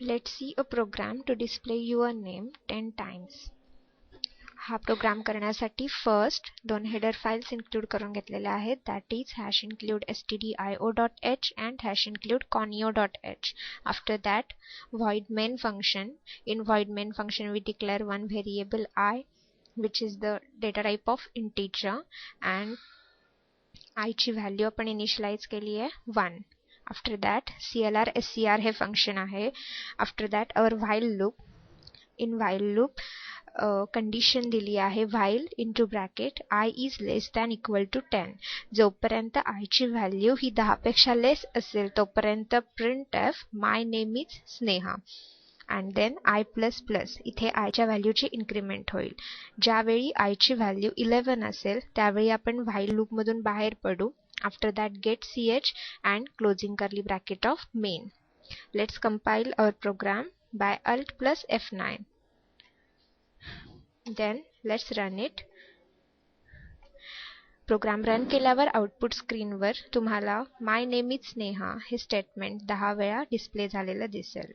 Let's see a program to display your name 10 times. हा programme करण्यासाठी first दोन header files include करून घेतलेल्या आहेत, that is #include stdio.h and #include conio.h. After that, void main function. In void main function we declare one variable I, which is the data type of integer, and I ची value आपण initialise केली आहे 1. After that, clr scr हे function आहे. After that, our while loop. In while loop condition दिली आहे while into bracket I is less than equal to 10. जोपर्यंत I ची व्हॅल्यू ही 10 पेक्षा लेस असेल तोपर्यंत printf my name is Sneha. and then I++, इथे I च्या व्हॅल्यूची इन्क्रीमेंट होईल. ज्यावेळी I ची व्हॅल्यू 11 असेल त्यावेळी आपण while loop मधून बाहेर पडू. After that, get ch and closing curly bracket of main. Let's compile our program by Alt plus F9. Then let's run it. Program run केल्यावर आउटपुट स्क्रीनवर तुम्हाला माय नेम इज स्नेहा हे स्टेटमेंट 10 वेळा display झालेलं दिसेल.